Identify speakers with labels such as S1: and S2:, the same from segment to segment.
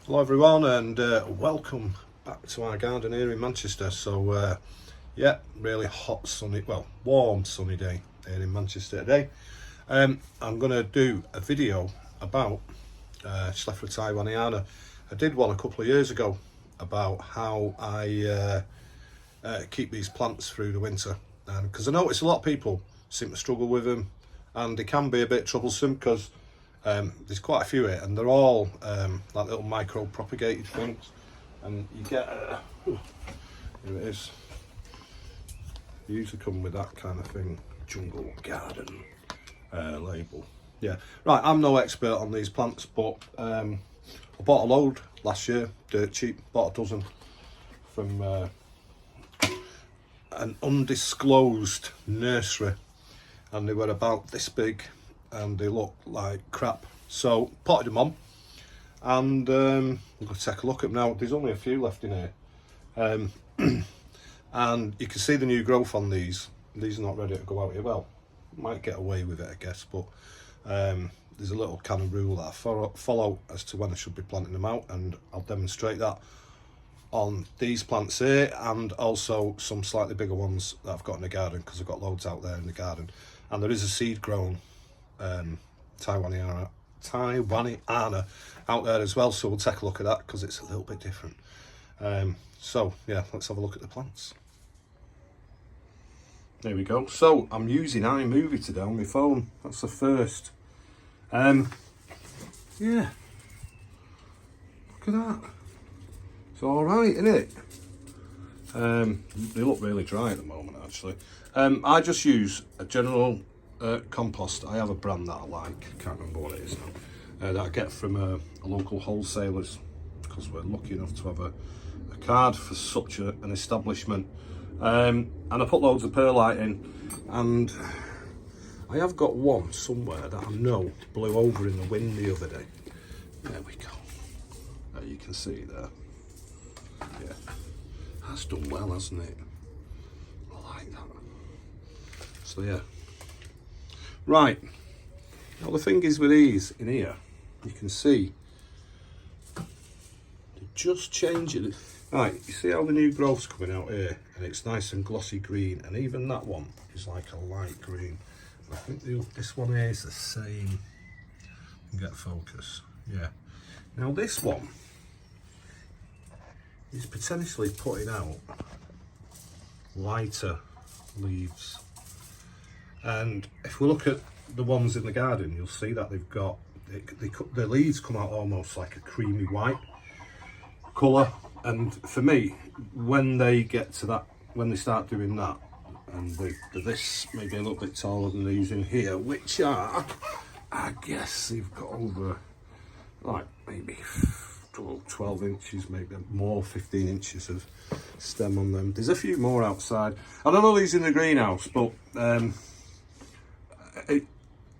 S1: Hello everyone, and welcome back to our garden here in Manchester. So yeah, really hot sunny, well, warm sunny day here in Manchester today. I'm going to do a video about Schefflera taiwaniana. I did one a couple of years ago about how I keep these plants through the winter, because I notice a lot of people seem to struggle with them, and they can be a bit troublesome because there's quite a few here, and they're all like little micro propagated things, and you get here it is. They usually come with that kind of thing, jungle garden label. Yeah, right, I'm no expert on these plants, but I bought a load last year, dirt cheap, bought a dozen from an undisclosed nursery, and they were about this big and they look like crap. So potted them on, and we're going to take a look at them now. There's only a few left in here, and you can see the new growth on these. These are not ready to go out here. Well, might get away with it, I guess, but there's a little kind of rule that I follow as to when I should be planting them out, and I'll demonstrate that on these plants here, and also some slightly bigger ones that I've got in the garden, because I've got loads out there in the garden. And there is a seed grown taiwaniana out there as well, so we'll take a look at that because it's a little bit different. So yeah, let's have a look at the plants. There we go. So I'm using iMovie today on my phone. That's the first. Yeah, look at that. It's all right, isn't it? They look really dry at the moment, actually. I just use a general compost. I have a brand that I like, I can't remember what it is now, that I get from a local wholesalers, because we're lucky enough to have a card for such an establishment. And I put loads of perlite in, and I have got one somewhere that I know blew over in the wind the other day. There we go. You can see there. Yeah, that's done well, hasn't it? I like that. So yeah. Right, now the thing is with these in here, you can see they just change it. Right, you see how the new growth's coming out here, and it's nice and glossy green, and even that one is like a light green. And I think this one here is the same. Get focus, yeah. Now this one is potentially putting out lighter leaves. And if we look at the ones in the garden, you'll see that they've got, the leaves come out almost like a creamy white colour. And for me, when they get to that, when they start doing that, and they're this maybe a little bit taller than these in here, which are, I guess they've got over like maybe 12 inches, maybe more, 15 inches of stem on them. There's a few more outside. I don't know these in the greenhouse, but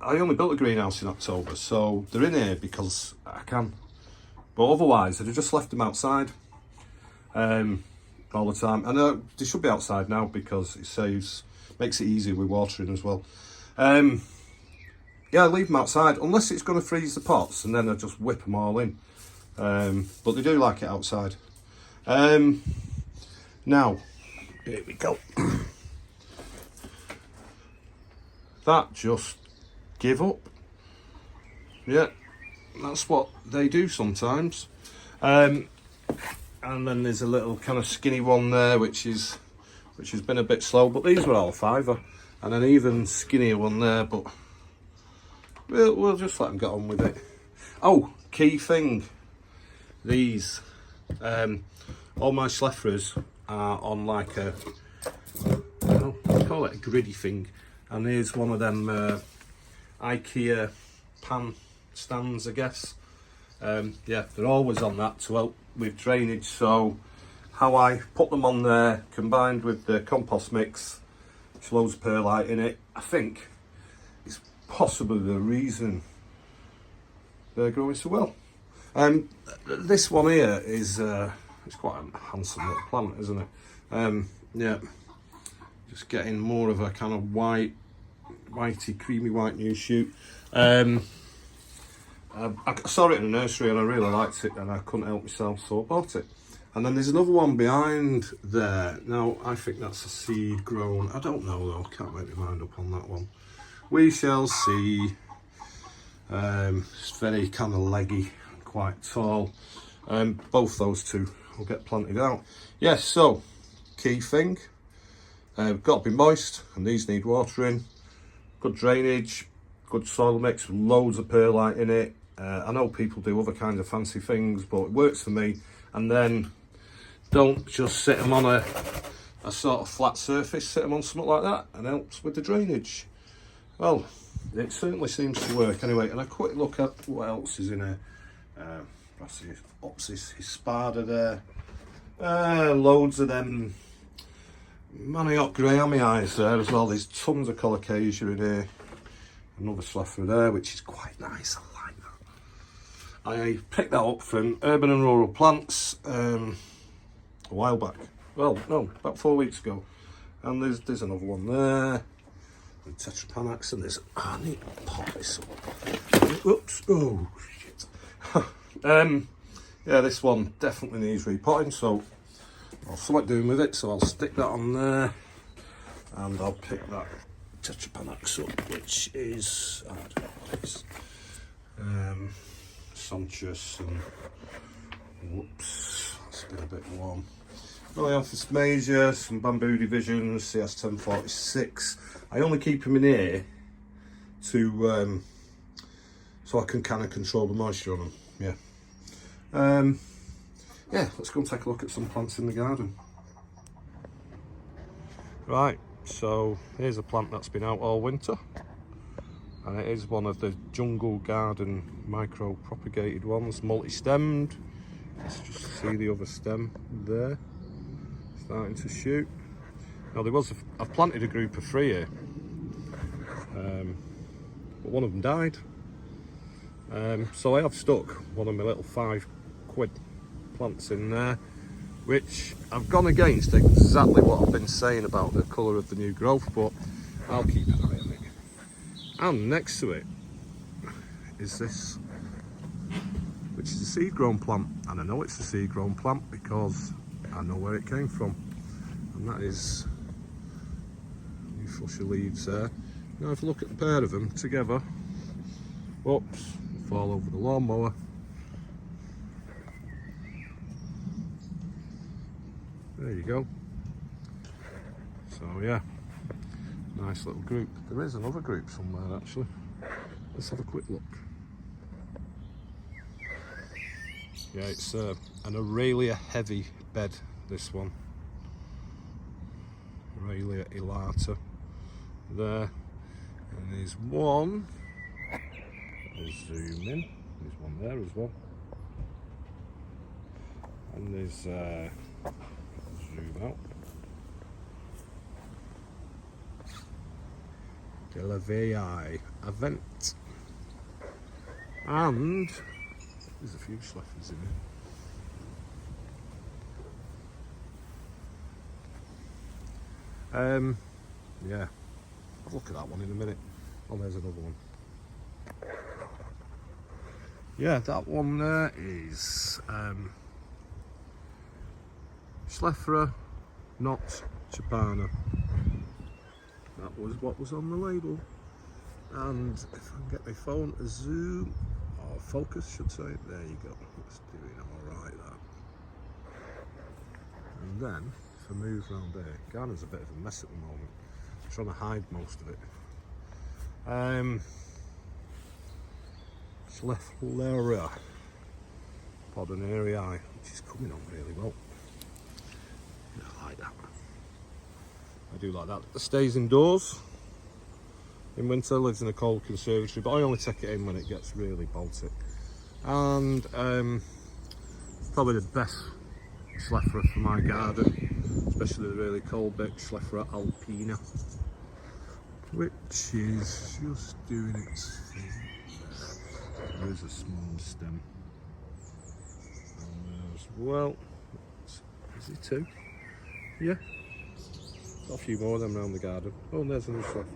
S1: I only built a greenhouse in October, so they're in here because I can. But otherwise, I'd have just left them outside all the time. And they should be outside now because it makes it easier with watering as well. Yeah, I leave them outside unless it's going to freeze the pots, and then I just whip them all in. But they do like it outside. Now, here we go. That just give up. Yeah, that's what they do sometimes. And then there's a little kind of skinny one there, which has been a bit slow, but these were all fiver, and an even skinnier one there, but we'll just let them get on with it. Oh, key thing, these all my Scheffleras are on like a, I don't know, I call it a griddy thing, and here's one of them IKEA pan stands, I guess. Yeah, they're always on that to help with drainage. So how I put them on there, combined with the compost mix, which loads of perlite in it, I think is possibly the reason they're growing so well. This one here is it's quite a handsome little plant, isn't it? Yeah, just getting more of a kind of whitey creamy white new shoot. I saw it in a nursery and I really liked it and I couldn't help myself, so I bought it. And then there's another one behind there. Now, I think that's a seed grown. I don't know though, can't make my mind up on that one. We shall see. It's very kind of leggy, quite tall. Both those two will get planted out. Yes, so, key thing. Got to be moist, and these need watering. Good drainage, good soil mix, loads of perlite in it. I know people do other kinds of fancy things, but it works for me. And then don't just sit them on a sort of flat surface, sit them on something like that, and helps with the drainage. Well, it certainly seems to work anyway. And a quick look at what else is in here. That's his Opsis, his spada there. Loads of them Manioc Grahami eyes there as well. There's tons of colocasia in here. Another Schefflera there, which is quite nice. I like that. I picked that up from Urban and Rural Plants a while back. Well, no, about 4 weeks ago. And there's another one there. And Tetrapanax, and there's... I need to pop this up. Oops. Oh, shit. Yeah, this one definitely needs repotting, so I'll have something doing with it, so I'll stick that on there. And I'll pick that Tetrapanax up, which is... I don't know what it is. Sonchus and... Whoops. That's been a bit warm. Oleanthus major, some bamboo divisions, CS1046. I only keep them in here to so I can kind of control the moisture on them. Yeah. Yeah, let's go and take a look at some plants in the garden. Right, so here's a plant that's been out all winter, and it is one of the jungle garden micro propagated ones, multi-stemmed. Let's just see the other stem there. Starting to shoot. Now I've planted a group of 3 here, but one of them died. So I have stuck one of my little £5 plants in there, which I've gone against exactly what I've been saying about the colour of the new growth, but I'll keep an eye on it. And next to it is this, which is a seed grown plant, and I know it's a seed grown plant because I know where it came from, and that is new fuchsia leaves there. Now if you look at the pair of them together, whoops, fall over the lawnmower. There you go. So yeah, nice little group. There is another group somewhere actually. Let's have a quick look. Yeah, it's an Aurelia heavy bed, this one. Aurelia elata there. And there's one. I'll zoom in. There's one there as well. And there's zoom out. Delavei Avent. And there's a few Scheffleras in here. Yeah, I'll look at that one in a minute. Oh, there's another one. Yeah, that one there is Schefflera, not Chapana. That was what was on the label. And if I can get my phone to zoom, or focus, should say, there you go. It's doing all right, that. And then, if I move around there, garden's a bit of a mess at the moment. I'm trying to hide most of it. Schefflera Podonarii, which is coming on really well. I like that. I do like that. It stays indoors in winter, lives in a cold conservatory, but I only take it in when it gets really Baltic. And probably the best Schefflera for my garden, especially the really cold bit, Schefflera alpina, which is just doing its thing. There is a small stem on there as well. Is it 2? Yeah. Got a few more of them around the garden. Oh, and there's a new Schefflera.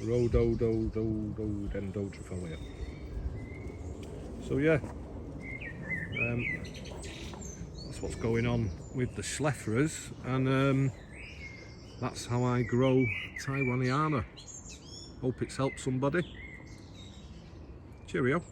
S1: Rhododendrotrophilea. So yeah, that's what's going on with the Scheffleras, and that's how I grow taiwaniana. Hope it's helped somebody. Cheerio.